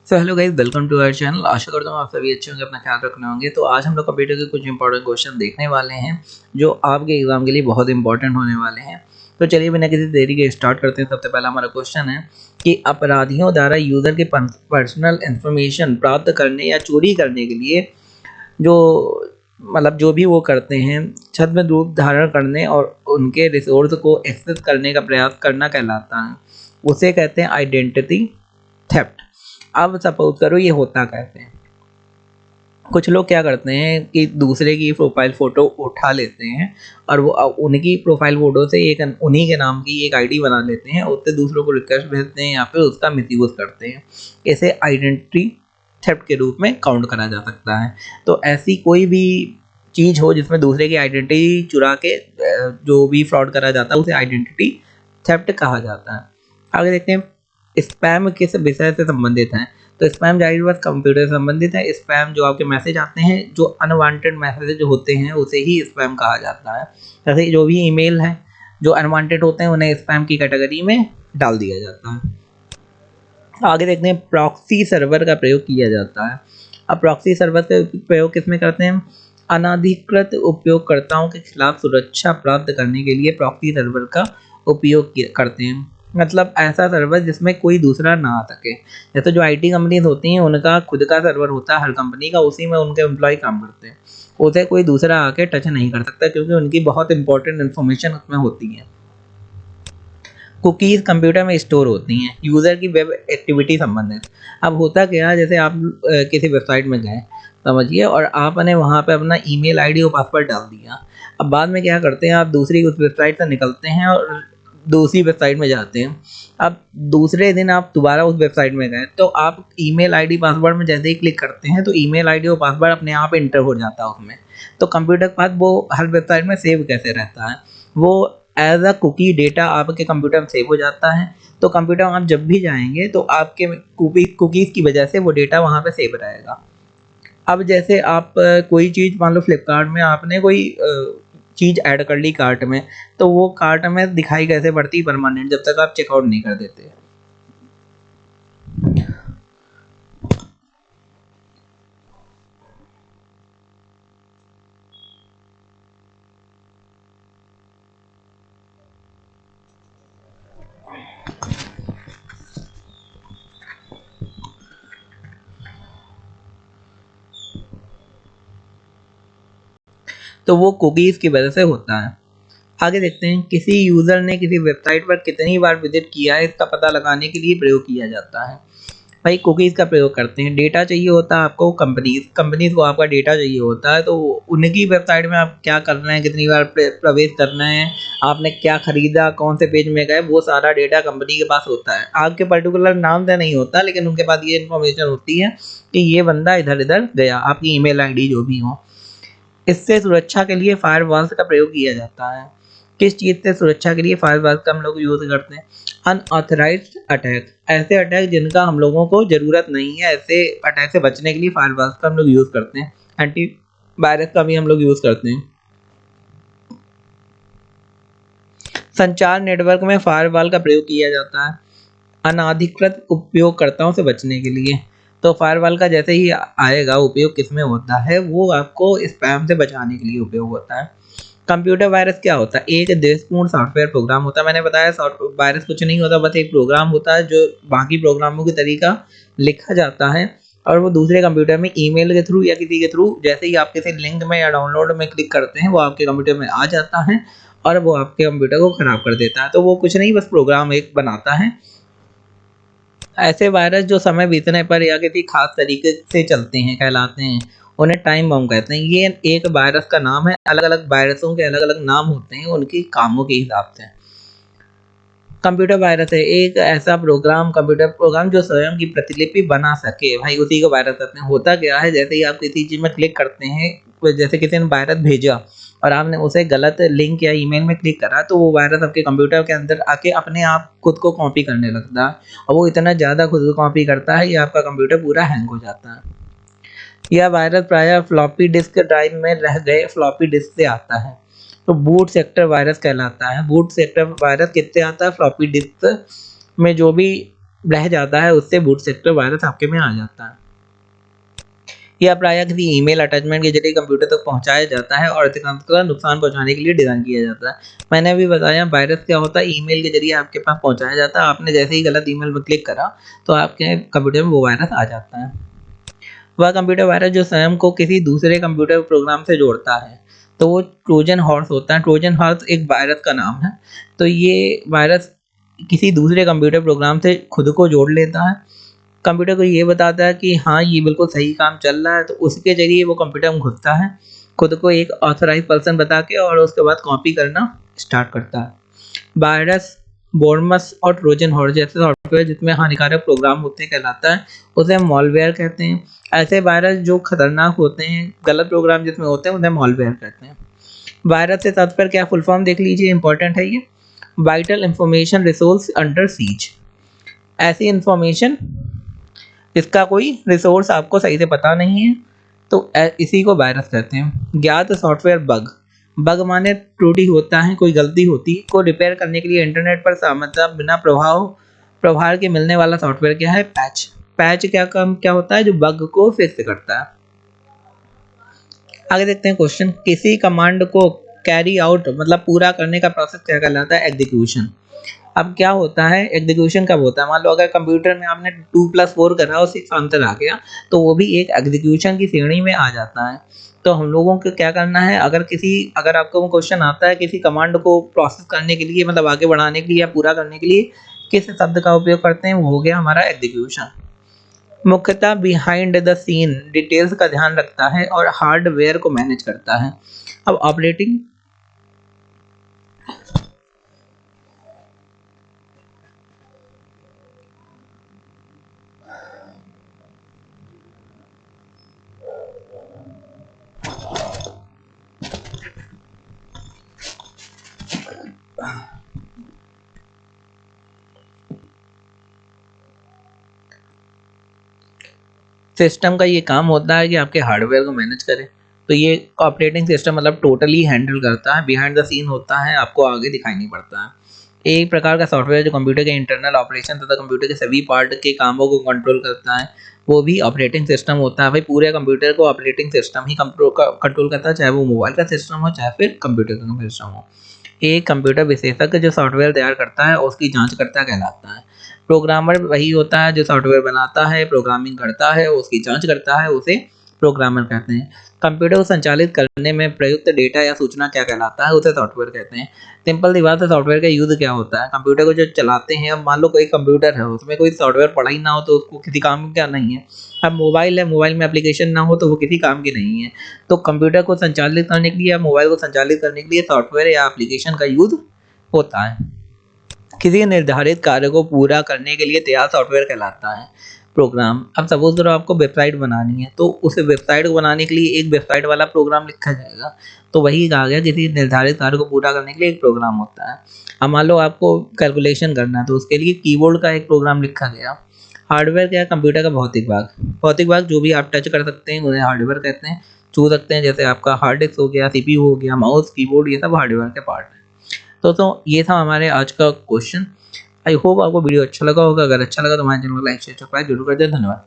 So hello guys, welcome to our channel. आशा करता हूँ आप सभी अच्छे होंगे, अपना ख्याल रखने होंगे। तो आज हम लोग कंप्यूटर के कुछ इंपॉर्टेंट क्वेश्चन देखने वाले हैं जो आपके एग्जाम के लिए बहुत इंपॉर्टेंट होने वाले हैं। तो चलिए बिना किसी देरी के स्टार्ट करते हैं। सबसे पहला हमारा क्वेश्चन है कि अपराधियों द्वारा यूजर के पर्सनल इंफॉर्मेशन प्राप्त करने या चोरी करने के लिए जो जो भी वो करते हैं, छद्म रूप धारण करने और उनके रिसोर्स को एक्सेस करने का प्रयास करना कहलाता है। उसे कहते हैं आइडेंटिटी थेफ्ट। अब सपोज करो ये होता कैसे है। कुछ लोग क्या करते हैं कि दूसरे की प्रोफाइल फोटो उठा लेते हैं और वो उनकी प्रोफाइल फोटो से एक उन्हीं के नाम की एक आईडी बना लेते हैं, उससे दूसरों को रिक्वेस्ट भेजते हैं या फिर उसका मिसयूज करते हैं। इसे आइडेंटिटी थेफ्ट के रूप में काउंट करा जा सकता है। तो ऐसी कोई भी चीज़ हो जिसमें दूसरे की आइडेंटिटी चुरा के जो भी फ्रॉड करा जाता है उसे आइडेंटिटी थेफ्ट कहा जाता है। आगे देखते हैं स्पैम किस विषय से संबंधित है। तो स्पैम जाहिर बात कंप्यूटर से संबंधित है। स्पैम जो आपके मैसेज आते हैं, जो अनवांटेड मैसेज जो होते हैं उसे ही स्पैम कहा जाता है। जैसे जो भी ईमेल है जो अनवांटेड होते हैं उन्हें स्पैम की कैटेगरी में डाल दिया जाता है। आगे देखते हैं प्रॉक्सी सर्वर का प्रयोग किया जाता है। अब प्रॉक्सी सर्वर का प्रयोग किसमें करते हैं? अनाधिकृत उपयोगकर्ताओं के खिलाफ सुरक्षा प्राप्त करने के लिए प्रॉक्सी सर्वर का उपयोग करते हैं। मतलब ऐसा सर्वर जिसमें कोई दूसरा ना आ सके। जैसे जो आईटी कंपनीज होती हैं उनका खुद का सर्वर होता है हर कंपनी का, उसी में उनके एम्प्लॉय काम करते हैं। उसे कोई दूसरा आके टच नहीं कर सकता क्योंकि उनकी बहुत इंपॉर्टेंट इन्फॉर्मेशन उसमें होती है। कुकीज़ कंप्यूटर में स्टोर होती हैं यूज़र की वेब एक्टिविटी संबंधित। अब होता क्या है, जैसे आप किसी वेबसाइट में गए समझिए, और आपने वहाँ पे अपना ईमेल आईडी और पासवर्ड डाल दिया। अब बाद में क्या करते हैं, आप दूसरी उस वेबसाइट से निकलते हैं और दूसरी वेबसाइट में जाते हैं। अब दूसरे दिन आप दोबारा उस वेबसाइट में गए तो आप ईमेल आईडी पासवर्ड में जैसे ही क्लिक करते हैं तो ईमेल आईडी और पासवर्ड अपने आप एंटर हो जाता है उसमें। तो कंप्यूटर के पास वो हर वेबसाइट में सेव कैसे रहता है, वो एज अ कुकी डेटा आपके कंप्यूटर में सेव हो जाता है। तो कंप्यूटर में आप जब भी जाएंगे तो आपके कुकीज़ की वजह से वो डेटा वहाँ पे सेव रहेगा। अब जैसे आप कोई चीज़ मान लो फ्लिपकार्ट में आपने कोई चीज़ ऐड कर ली कार्ट में, तो वो कार्ट में दिखाई कैसे पड़ती परमानेंट जब तक आप चेकआउट नहीं कर देते। तो वो कुकीज़ की वजह से होता है। आगे देखते हैं किसी यूज़र ने किसी वेबसाइट पर कितनी बार विजिट किया है इसका पता लगाने के लिए प्रयोग किया जाता है। भाई कुकीज़ का प्रयोग करते हैं। डेटा चाहिए होता है आपको, कंपनीज को आपका डेटा चाहिए होता है। तो उनकी वेबसाइट में आप क्या कर रहे हैं, कितनी बार प्रवेश करना है, आपने क्या खरीदा, कौन से पेज में गए, वो सारा डेटा कंपनी के पास होता है। आपके पर्टिकुलर नाम से नहीं होता, लेकिन उनके पास ये इन्फॉर्मेशन होती है कि ये बंदा इधर इधर गया, आपकी ईमेल आईडी जो भी हो। इससे सुरक्षा के लिए फायरवॉल्स का प्रयोग किया जाता है। किस चीज़ से सुरक्षा के लिए फायरवॉल्स का हम लोग यूज़ करते हैं? अनऑथराइज्ड अटैक, ऐसे अटैक जिनका हम लोगों को ज़रूरत नहीं है, ऐसे अटैक से बचने के लिए फायरवॉल्स का हम लोग यूज़ करते हैं। एंटी वायरस का भी हम लोग यूज़ करते हैं। संचार नेटवर्क में फायरवॉल का प्रयोग किया जाता है अनाधिकृत उपयोगकर्ताओं से बचने के लिए। तो फायरवॉल का जैसे ही आएगा उपयोग किसमें होता है, वो आपको स्पैम से बचाने के लिए उपयोग होता है। कंप्यूटर वायरस क्या होता है? एक देशपूर्ण सॉफ्टवेयर प्रोग्राम होता है। मैंने बताया सॉफ्ट वायरस कुछ नहीं होता, बस एक प्रोग्राम होता है जो बाकी प्रोग्रामों की तरीका लिखा जाता है और वो दूसरे कंप्यूटर में ईमेल के थ्रू या किसी के थ्रू जैसे ही आप किसी लिंक में या डाउनलोड में क्लिक करते हैं वो आपके कंप्यूटर में आ जाता है और वो आपके कंप्यूटर को ख़राब कर देता है। तो वो कुछ नहीं, बस प्रोग्राम एक बनाता है। ऐसे वायरस जो समय बीतने पर या किसी खास तरीके से चलते हैं कहलाते हैं, उन्हें टाइम बम कहते हैं। ये एक वायरस का नाम है, अलग अलग वायरसों के अलग अलग नाम होते हैं उनके कामों के हिसाब से। कंप्यूटर वायरस है एक ऐसा प्रोग्राम, कंप्यूटर प्रोग्राम जो स्वयं की प्रतिलिपि बना सके। भाई उसी को वायरस कहते हैं। होता क्या है, जैसे ही आप किसी चीज़ में क्लिक करते हैं, जैसे किसी ने वायरस भेजा और आपने उसे गलत लिंक या ईमेल में क्लिक करा, तो वो वायरस आपके कंप्यूटर के अंदर आके अपने आप खुद को कॉपी करने लगता है और वो इतना ज़्यादा खुद को कॉपी करता है कि आपका कंप्यूटर पूरा हैंग हो जाता है। यह वायरस प्रायः फ्लॉपी डिस्क ड्राइव में रह गए फ्लॉपी डिस्क से आता है। तो बूट सेक्टर वायरस कहलाता है। बूट सेक्टर वायरस किससे आता है? फ्लॉपी डिस्क में जो भी रह जाता है उससे बूटस्ट्रैप वायरस आपके में आ जाता है। यह प्रायः किसी ईमेल अटैचमेंट के जरिए कंप्यूटर तक पहुंचाया जाता है और अधिकांशतः नुकसान पहुंचाने के लिए डिज़ाइन किया जाता है। मैंने अभी बताया वायरस क्या होता है, ईमेल के जरिए आपके पास पहुंचाया जाता है। आपने जैसे ही गलत ईमेल पर क्लिक करा तो आपके कंप्यूटर में वो वायरस आ जाता है। वह कंप्यूटर वायरस जो स्वयं को किसी दूसरे कंप्यूटर प्रोग्राम से जोड़ता है, तो वो ट्रोजन हॉर्स होता है। ट्रोजन हॉर्स एक वायरस का नाम है। तो ये वायरस किसी दूसरे कंप्यूटर प्रोग्राम से खुद को जोड़ लेता है। कंप्यूटर को ये बताता है कि हाँ, ये बिल्कुल सही काम चल रहा है, तो उसके ज़रिए वो कंप्यूटर में घुसता है, खुद को एक ऑथराइज़्ड पर्सन बता के, और उसके बाद कॉपी करना स्टार्ट करता है। वायरस, वॉर्मस और ट्रोजन हॉर्स जैसे सॉफ्टवेयर जिसमें हानिकारक प्रोग्राम होते हैं कहलाता है, उसे हम मॉलवेयर कहते हैं। ऐसे वायरस जो खतरनाक होते हैं, गलत प्रोग्राम जिसमें होते हैं, उन्हें मॉलवेयर कहते हैं। वायरस से तात्पर्य क्या, फुल फॉर्म देख लीजिए, इंपॉर्टेंट है ये। Vital information resource under seize. ऐसी इंफॉर्मेशन इसका कोई रिसोर्स आपको सही से पता नहीं है, तो इसी को वायरस कहते हैं। ज्ञात सॉफ्टवेयर बग। बग माने त्रुटि होता है, कोई गलती होती है, को रिपेयर करने के लिए इंटरनेट पर मतलब बिना प्रभाव के मिलने वाला सॉफ्टवेयर क्या है, पैच। पैच क्या होता है, जो बग को फिक्स करता है। आगे देखते हैं क्वेश्चन, किसी कमांड को कैरी आउट मतलब पूरा करने का प्रोसेस क्या कहलाता है, एग्जीक्यूशन। अब क्या होता है, एग्जीक्यूशन कब होता है, मान लो अगर कंप्यूटर में आपने 2+4 करा और 6 आंसर आ गया, तो वो भी एक एग्जीक्यूशन की श्रेणी में आ जाता है। तो हम लोगों को क्या करना है, अगर आपको क्वेश्चन आता है किसी कमांड को प्रोसेस करने के लिए, मतलब आगे बढ़ाने के लिए या पूरा करने के लिए किस शब्द का उपयोग करते हैं, वो हो गया हमारा एग्जीक्यूशन। मुख्यतः बिहाइंड द सीन डिटेल्स का ध्यान रखता है और हार्डवेयर को मैनेज करता है। अब ऑपरेटिंग सिस्टम का ये काम होता है कि आपके हार्डवेयर को मैनेज करे। तो ये ऑपरेटिंग सिस्टम मतलब टोटली हैंडल करता है, बिहाइंड द सीन होता है, आपको आगे दिखाई नहीं पड़ता है। एक प्रकार का सॉफ्टवेयर जो कंप्यूटर के इंटरनल ऑपरेशन तथा कंप्यूटर के सभी पार्ट के कामों को कंट्रोल करता है, वो भी ऑपरेटिंग सिस्टम होता है। भाई पूरे कंप्यूटर को ऑपरेटिंग सिस्टम ही कंट्रोल करता है, चाहे वो मोबाइल का सिस्टम हो चाहे फिर कंप्यूटर का सिस्टम हो। एक कंप्यूटर विशेषज्ञ जो सॉफ्टवेयर तैयार करता है और उसकी जांच करता कहलाता है। प्रोग्रामर वही होता है जो सॉफ्टवेयर बनाता है, प्रोग्रामिंग करता है, उसकी जांच करता है, उसे प्रोग्रामर कहते हैं। कंप्यूटर को संचालित करने में प्रयुक्त डेटा या सूचना क्या कहलाता है, उसे सॉफ्टवेयर कहते हैं। सिंपल सी बात है, सॉफ्टवेयर का यूज़ क्या होता है, कंप्यूटर को जो चलाते हैं, अब मान लो कोई कंप्यूटर है उसमें कोई सॉफ्टवेयर पड़ा ही ना हो तो उसको किसी काम का नहीं है। अब मोबाइल है, मोबाइल में एप्लीकेशन ना हो तो वो किसी काम की नहीं है। तो कंप्यूटर को संचालित करने के लिए या मोबाइल को संचालित करने के लिए सॉफ्टवेयर या एप्लीकेशन का यूज़ होता है। किसी निर्धारित कार्य को पूरा करने के लिए तैयार सॉफ्टवेयर कहलाता है प्रोग्राम। अब सपोज करो आपको वेबसाइट बनानी है, तो उस वेबसाइट को बनाने के लिए एक वेबसाइट वाला प्रोग्राम लिखा जाएगा। तो वही कहा गया, किसी निर्धारित कार्य को पूरा करने के लिए एक प्रोग्राम होता है। अब मान लो आपको कैलकुलेशन करना है, तो उसके लिए कीबोर्ड का एक प्रोग्राम लिखा गया। हार्डवेयर क्या है, कंप्यूटर का भौतिक भाग। भौतिक भाग जो भी आप टच कर सकते हैं उन्हें हार्डवेयर कहते हैं। छू सकते हैं, जैसे आपका हार्ड डिस्क हो गया, सीपीयू हो गया, माउस, कीबोर्ड, ये सब हार्डवेयर के पार्ट हैं। तो ये था हमारे आज का क्वेश्चन। आई होप आपको वीडियो अच्छा लगा होगा। अगर अच्छा लगा तो हमारे चैनल को लाइक शेयर सब्सक्राइब जरूर कर दें। धन्यवाद।